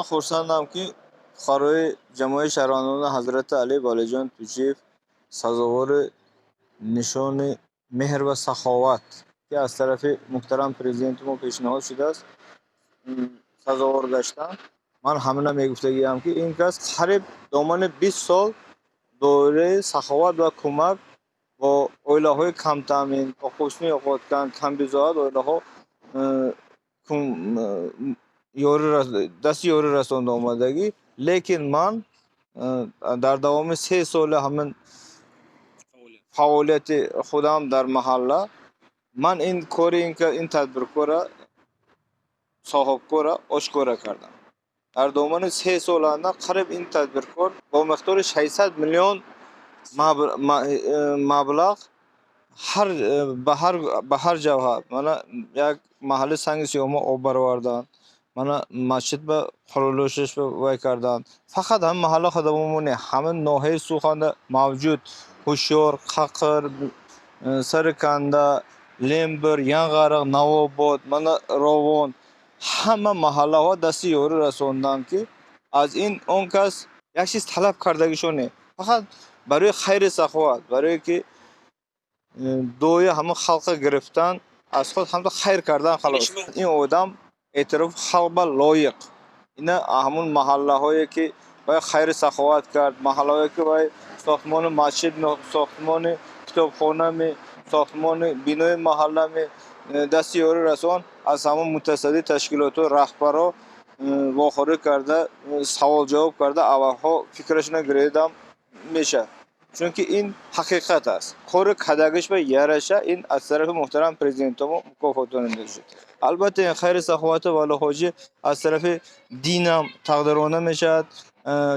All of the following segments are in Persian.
من خورسندم که خواهرای جمعی شهروندان حضرت علی والیجان تویچیف سزاوار نشان مهر و سخاوت که از طرف محترم پرزیدنت ما پیشنهاد شده است سزاوار گشتن. من همه میگفتگیم که این کس قریب دامن 20 سال دوره سخاوت و کمک با اویله های کم تامین با خوشنی اوقات کم بزاعت اویله ها دست یاری رسانده آمدگی. لیکن من در دوام 3 سال همین فعالیت خودم در محله من این کاری این تدبیرکار صاحبکار آشکار کردم. در دامن 3 سال اندر قریب این تدبیرکار با مقدار 600 میلیون مبلغ به هر جهت من یک محل سنگ سیاما آب برآوردن، من مسجد به خلوشش وای کردن. فقط هم محله خودمونه همه ناحیه سوخنده موجود هوشیار، خقر، سرکنده، لیمبر، ینغرق، نواباد، من راوان همه محله ها دستی یاری رساندن که از این اون کس یک چیز طلب کردگیشونه فقط برای خیر سخاوت، برای که دوی همه خلق گرفتن از خود هم خیر کردن خلاص. این آدم اعتراف خلق لایق اینا همون محله هایی که باید خیر سخاوت کرد، محله هایی که باید ساختمان مسجد، ساختمان کتابخانه، ساختمان بینای محله می دستی یاری رسان از همون متصدی تشکیلات و رهبرا واخوری کرده، سوال جواب کرده، اولها فکرش نگریدم میشه. چون که این حقیقت است. کار کدگش به یارشه این از طرف محترم پرزیدنت ما مکافاتاننده شد. البته این خیر سخاوت والا حاجی از طرف دینم تقدیرانه میشد.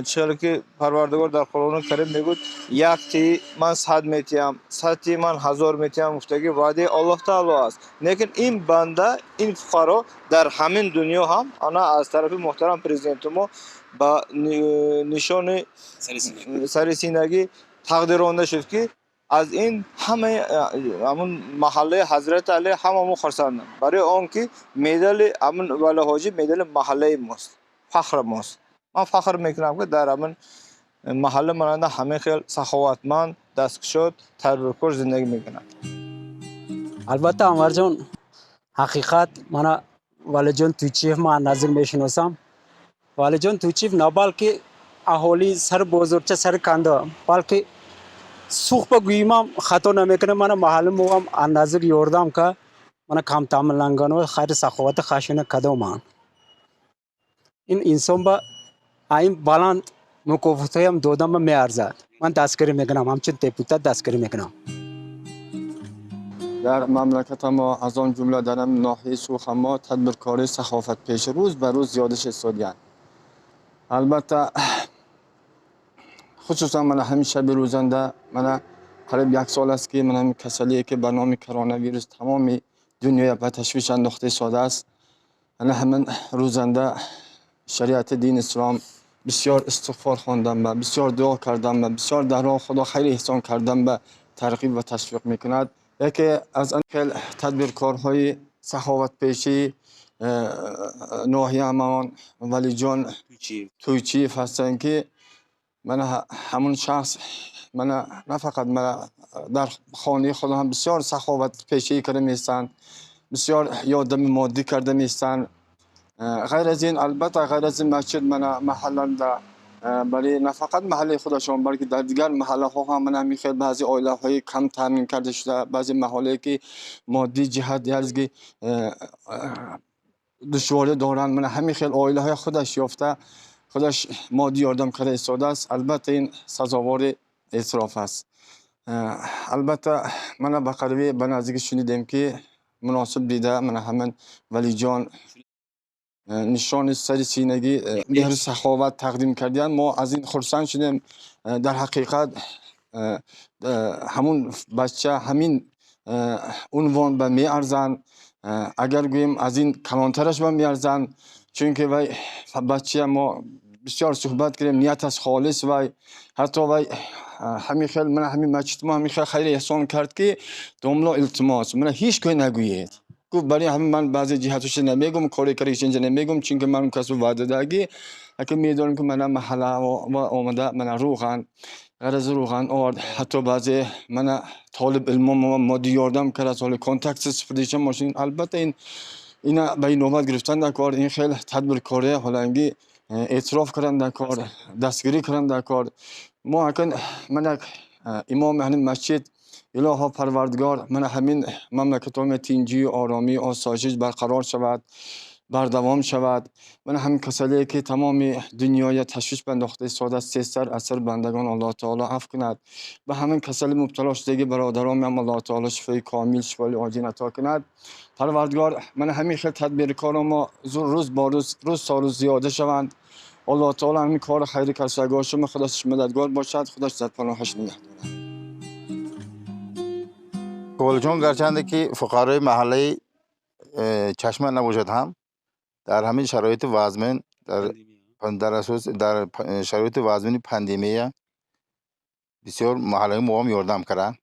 چرا که پروردگار در قرآن کریم میگوید یک تی من 100 میتیم، 100 تی من 1000 میتیم گفتگی وعده الله تعالی است. لیکن این بنده این فقرا در همین دنیا هم آنها از طرف محترم پرزیدنت ما با نشانی سرسینگی تقدیرانده شد که از این همه همون محله حضرت علی هممون خرسندم برای آن که مدال همون ولی حاجی مدال محله ماست، فخر ماست. من فخر میکنم که در همون محله ماننده همه خیلی سخاوتمند، دستکشاد، تدبیرکار زندگی میکنند. البته عمر جان حقیقت من والیجان تویچیف ما نظر میشناسم. والیجان تویچیف نه بلکه اهالی سر بزرگچه سر کنده بلکه سوخ بگوییم خطا نمیکنه. من محل موام از نظر یاردم که من کم تعاملانگان و خیر سخاوت خشن کدام این انسان با این بلند مکافاتی هم دادم میارزد. من دستگیری میکنم همچون دیپوتات دستگیری میکنم. در مملکت ما از آن جمله در ناحیه سوخ ما تدبیرکاری سخاوتپیشه روز به روز زیادش استادیان. البته خصوصا من همیشه به روزنده من قریب 1 سال است که من کسلی که به نام کرونا ویروس تمام دنیا به تشویش انداخته ساده است. انا همین روزنده شریعت دین اسلام بسیار استغفار خواندم و بسیار دعا کردم و بسیار در راه خدا خیر احسان کردم و ترغیب و تشویق میکند. یکی از آن تدبیرکارهای سخاوتپیشی ناحیه ما ولیجان تویچیف هستند که من همون شخص من نه فقط من در خانه خودم هم بسیار سخاوتپیشی کرده میستند، بسیار یادم مادی کرده میستند. غیر از این البته غیر از این مسجد من محلا برای نه فقط محله خودشان بلکه در دیگر محله ها هم من میخواد بعضی عائله های کم تامین کرده شده، بعضی محله که مادی جهت یازگی دشواری دارن من همین خیلی عائله های خودش یافته خودش مادی یاردم کرده ایستاده است. البته این سزاوار اعتراف است. البته من به قریبی به نزدیک شنیدم که مناسب دیده من همین ولیجان نشانی سرسینگی مهر-سخاوت تقدیم کردن. ما از این خرسند شدیم. در حقیقت همون بچه همین عنوان به می ارزند، اگر گوییم از این کمانترش به می ارزند، چون که وای بچه ما بسیار صحبت کردیم نیت از خالص وای حتی وای همین خیلی من همین مسجد ما همین خیلی احسان کرد که دوملا التماس من هیچ کوی نگویید گفت برای همین من بعضی جهتش نمیگم کاری کاریش اینجا نمیگم چون که من کسب وعده داگی اگه میدونم که من محله و آمده من روغن غرض روغن آورد حتی بعضی من طالب علم مادی یاردم کرد از حال کانتکت سپریشن ماشین البته اینا به این نوبت گرفتن در کار این خیلی تدبیرکاری حالا انگی اعتراف کردن در کار دستگیری کردن در کار ما اکن من امام همین مسجد الها پروردگار من همین مملکتام تینجی آرامی آسایش برقرار شود بردوام شود من همین کسایی که تمام دنیای تشویش بنداخته ساده سر اثر بندگان الله تعالی عفو کند و همین کسایی مبتلا شده برادران هم الله تعالی شفای کامل شفای عاجل عطا کند پروردگار من همین خیلی تدبیرکار ما روز با روز تا روز زیاده شوند الله تعالی همین کار خیر کسایی شما خداش مددگار باشد خداش در پناهش نگه دارد. ولیجون گرچنده که فقرای محله چشمه نباشد هم در همین شرایط وازمن در شرایط وازمن پاندمی بسیار محله ما یاردم کردن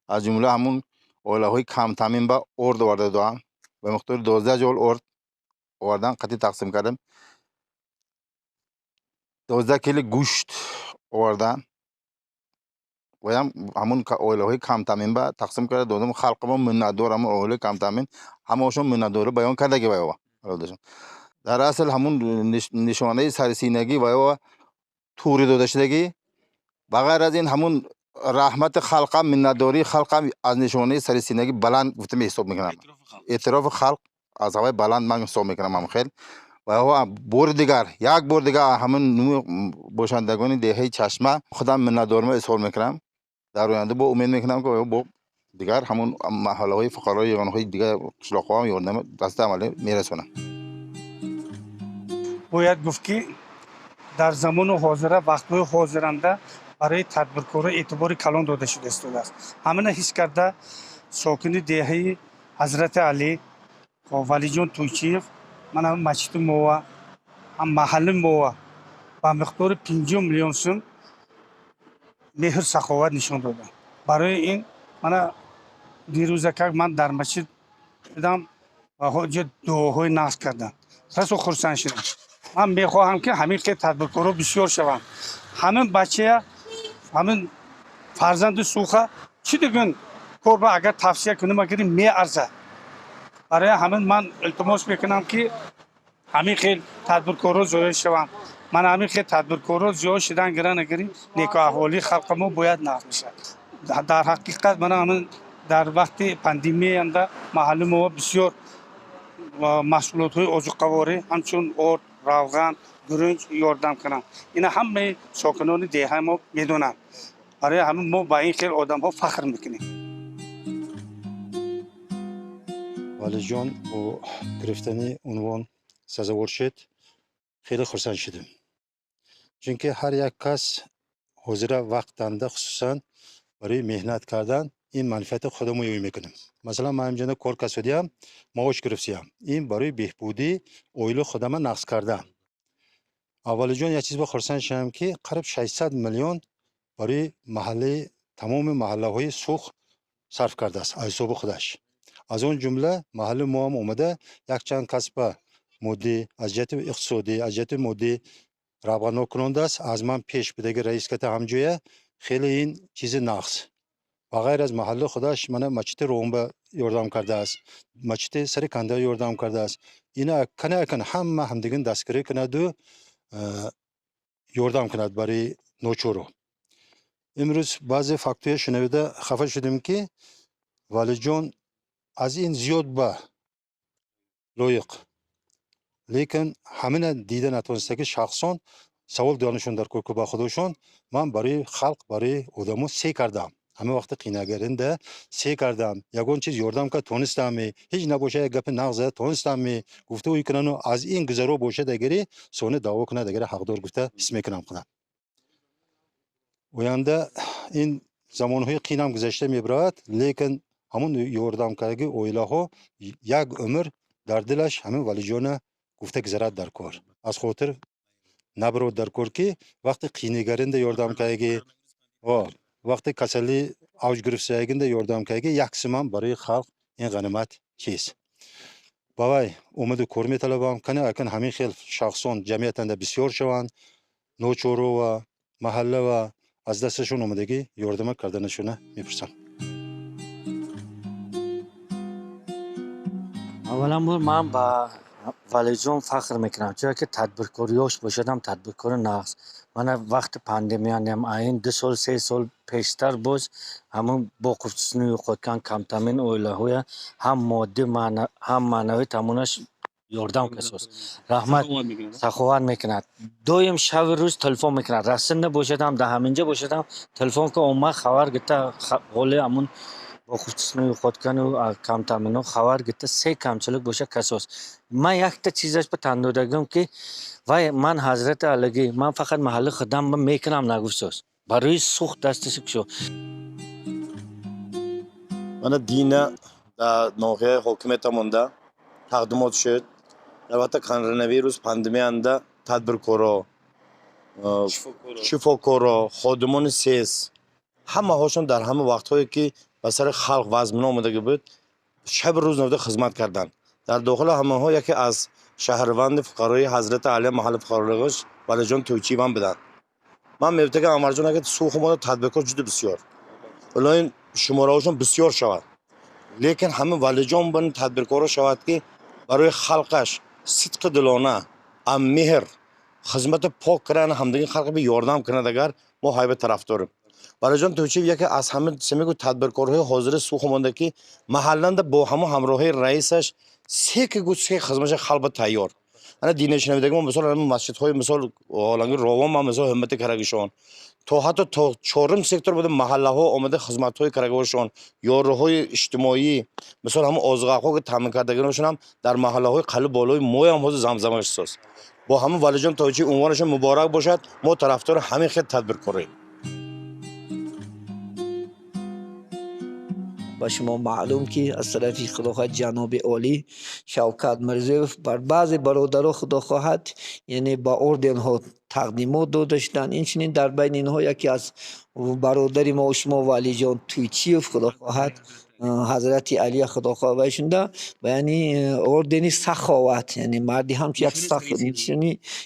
از جمله همون اولاهای کم تامین با ارد آورده دادن به مقدار 12 جول ارد آوردن قطعی تقسیم کردم 12 کیلو گوشت آوردن و همون اولاهای کم تامین با تقسیم کرده دادم خلق ما من ندارم همون اولاهای کم تامین همه‌شون من نداره بیان کرده که بایوا در اصل همون نشانه سرسینگی و توری داده شدگی بغیر از این همون رحمت خلق منتداری خلق از نشانه سرسینگی بلند گفتم حساب میکنم اعتراف خلق از هوای بلند من حساب میکنم هم خیلی و هو بار دیگر یک بار دیگر همون نوع باشندگان دهه چشمه خودم منتدارم اظهار میکنم در آینده با امید میکنم که با دیگر همون محله های فقرای یگانه های دیگر قشلاق ها هم یاردم دست عملی میرسونم. باید گفت که در زمان حاضره وقت‌های حاضرنده برای تدبیرکاری اعتبار کلان داده شده است. همین حس کرده ساکن دهه حضرت علی و ولیجون تویچیف من هم مسجد ما هم محل ما با مقدار 5 میلیون سوم مهر-سخاوت نشان دادم. برای این من دیروزه که من در مسجد دیدم و حاجت دعاهای نقض کردن رسو خرسند شدم. من میخواهم که همین که تدبیرکارا بسیار شوند همین بچه همین فرزند سوخه چی دیگه کار اگر توصیه کنیم اگر میارزه برای همین من التماس میکنم که همین خیلی تدبیرکارا زیاد شوند من همین خیلی تدبیرکارا زیاد شدن گران اگری نیک احوالی خلق ما باید نقض میشه در حقیقت من همین در وقت پاندمی انده محل ما بسیار محصولات های آذوقه‌واری همچون ارد روغن گرنج یاردم کنم اینا همه ساکنان دهه ما میدونن برای همین ما با این خیلی آدم ها فخر میکنیم. ولیجان با گرفتن عنوان سزاوار شد خیلی خرسند شدیم چون که هر یک کس حاضر وقت دنده خصوصا برای مهنت کردن این منفعت خودمون یابی میکنیم. مثلا من همجانب کار کسادی هم معاش گرفتیم این برای بهبودی اویل خودم نقص کردم. اولیجان یک چیز با خرسند شدم که قریب 600 میلیون برای محله تمام محله های سوخ صرف کرده است از حساب خودش. از اون جمله محل ما هم اومده یک چند کسب مودی از جهت اقتصادی از جهت مودی روانه کننده است از من پیش بده رئیس کت همجویه خیلی این چیز نقص و غیر از محل خودش من مسجد روم یاردم کرده است مسجد سر کنده یاردم کرده است اینا کنه همه همدیگه دستگیری کند و یاردم کند برای نوچورو. امروز بعضی فاکتور شنویده خفه شدیم که ولیجان از این زیاد به لایق لیکن همین دیده نتونسته که شخصان سوال دانشون در کوکو با خودشون من برای خلق برای آدمو سه کردم همه وقت قینگرنده سه کردم یگون چیز یاردم که تونستم هیچ نباشه گپ نغزه تونستم گفته اوی کنن از این گذرو باشه دگری سونه دعوا کنه دگری حقدار گفته اسم کنم کنم وینده این زمانهای قینم گذشته میبرد لیکن همون یاردم که اویلا ها یک عمر در دلش همین ولیجان گفته گذرد در کار از خاطر نبرود در کار که وقتی قینگرنده یاردم که وقتی کسلی اوج گرفته یاردم که یک سمان برای خلق این غنیمت چیست ба вай омаду кор металабам кане акан ҳамин хел шахсон ҷамъиятанда бисёр шаванд ночору ва маҳалла ва аз дасташон омадагӣ ёрдама карданашона мепурсам. аввалан ман ба валиҷон фахр мекунам, чунки ки тадбиркориёш бошадам, тадбиркори нағз. Мана вақти пандемияндам аин 2 сол 3 сол пештар боз ҳамон бо қурсиснои хоткан камтамин оилаҳоя ҳам моддӣ ҳам маънавӣ тамонаш ёрдам касос. Раҳмат саховат мекунад. Доим шави рӯз телефон мекунад. Расм набошадам, да ҳаминҷа бошадам, телефон ки омад хабар гита ҳоли ҳамон бо хусуснои хоткану камтамино хабар гита се камчилик боша касос. Ман якта чизаш ба тан додагам ки вай ман ҳазрати аллагӣ ман фақат маҳалли худам мекунам нагуфсос. Барои сухт дасташи кушо. Мана дина дар ноҳияи ҳокимиятамонда тақдимот шуд. Албатта коронавирус пандемияда тадбиркоро, шифокоро, ходимони сес ҳамаҳошон дар ҳама вақтҳое ки ба сари халқ вазмина омадаги буд шаби рӯз навда хизмат карданд. Дар дохили ҳамаҳо яке аз шаҳрванди фуқарои ҳазрати али маҳалли фуқаролиғош Валиҷон Тӯйчиевам буданд. Ман мегӯям амарҷон ака сухумона тадбиркор ҷуда бисёр. Улоин шумораҳошон бисёр шавад. Лекин ҳамин Валиҷон бин тадбиркоро шавад ки барои халқаш сидқи дилона ам меҳр хизмати пок кардан ҳамдагӣ халқи би ёрдам кунад агар мо ҳайба тарафдорим. Валиҷон Тӯйчиев яке аз ҳамин семигу тадбиркорҳои ҳозири сухумонда ки маҳалланда бо ҳамон ҳамроҳии раисаш се хизмаша халба тайёр. Ана дина шинавидаги мо мисол масҷидҳои мисол оланги ровон ма мисол ҳиммати карагишон то ҳатто то 4 сектор буда маҳаллаҳо омада хизматҳои карагошон ёрӯҳои иҷтимоӣ мисол ҳамон озғақҳо ки таъмин кардагиношон ҳам дар маҳаллаҳои қали болои моям ҳозир замзамаш сос. Бо ҳамин Валиҷон Тӯйчиев унвонашон муборак бошад. Мо тарафдори ҳамин хел тадбиркорӣ. با شما معلوم که از طرف خداخواه جناب عالی شوکت میرزیوف بر بعض برادران خداخواهد یعنی با اردن ها تقدیمات داده شدند. اینچنین در بین اینها یکی از برادر ما و شما ولیجان تویچیف خداخواهد حضرت علی خداخواه وایشونده و یعنی اردنی سخاوت یعنی مردی همچه یک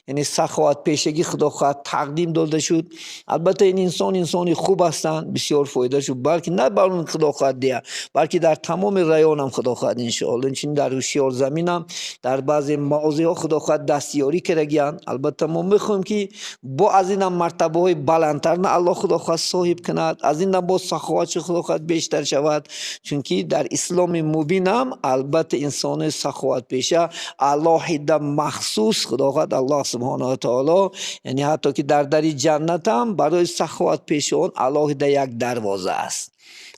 یعنی سخاوت پیشگی خداخواه تقدیم داده شد. البته این انسانی خوب هستند بسیار فایده شد بلکه نه بر اون خداخواه دیا بلکه در تمام رایان هم خداخواه انشاءالله. این در هوشیار زمین هم در بعضی موضوع ها خداخواه دستیاری کردگیان. البته ما میخوایم که با از این مرتبه های بلندتر نه الله خداخواه صاحب کند از این با سخاوت خداخواه بیشتر شود. چونکی در اسلام مبین هم البته انسان سخاوت پیشه الهیده مخصوص خداوند الله سبحانه و تعالی یعنی حتی که در جنت هم برای سخاوت پیشان الهیده یک دروازه است.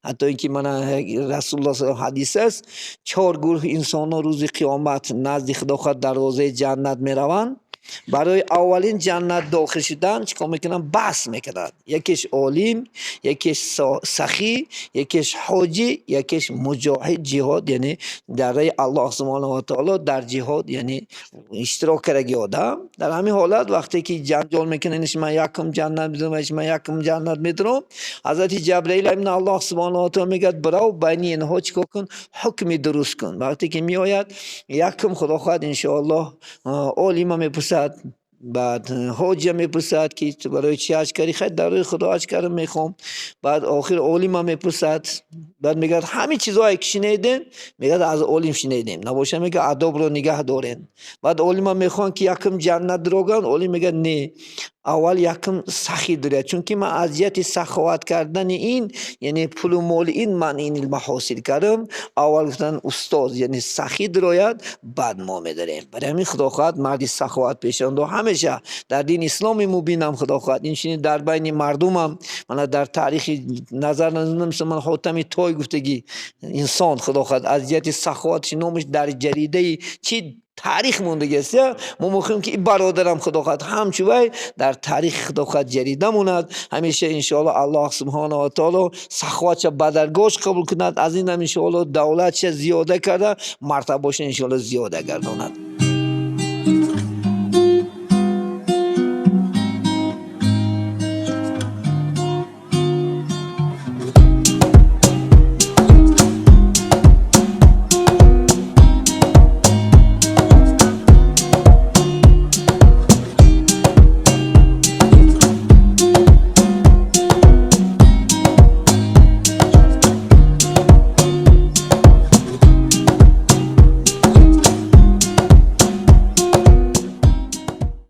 حتی اینکه من رسول الله صلی الله علیه و حدیث است 4 گروه انسان ها روز قیامت نزد خداوند دروازه جنت میروند. برای اولین جنت داخل شدن چیکار میکنن؟ بحث میکنن. یکیش عالم، یکیش سخی، یکیش حاجی، یکیش مجاهد جهاد یعنی در راه الله سبحانه و تعالی در جهاد یعنی اشتراک کرده آدم. در همین حالت وقتی که جنجال میکنن من یکم جنت میدم من یکم جنت میدم حضرت جبرئیل امین الله سبحانه و تعالی میگه برو بین اینها چیکار کن؟ حکم درست کن. وقتی که میآید یکم خداوند ان شاء الله عالم میپرسد بعد حاجی میپرسد که تو برای چی حج کردی؟ خیر در روی خدا حج کردم میخوام. بعد آخر عالم میپرسد بعد میگه همه چیزایی که شنیدین میگه از عالم شنیدیم نباشه میگه آداب رو نگه دارین. بعد عالم میخوان که یکم جنت دروگن عالم میگه نه اول یکم سخی داره چون که من اذیت سخاوت کردن این یعنی پول و مال این من این علم حاصل کردم اول گفتن استاد یعنی سخی دراید بعد ما میداریم. برای همین خداوند مردی سخاوت پیشند و همیشه در دین اسلام مبینم خداوند این در بین مردمم من در تاریخ نظر نمیسم من حاتم توی گفتگی انسان خداوند اذیت سخاوتش نامش در جریده چی تاریخ موندگی است. ما میخوایم که این برادرم خداوند همچوی در تاریخ خداوند جریده موند. همیشه انشاءالله الله سبحانه و تعالی سخاوتش بدرگاش قبول کند. از این هم انشاءالله دولتش زیاده کرده مرتبهش انشاءالله زیاده گرداند.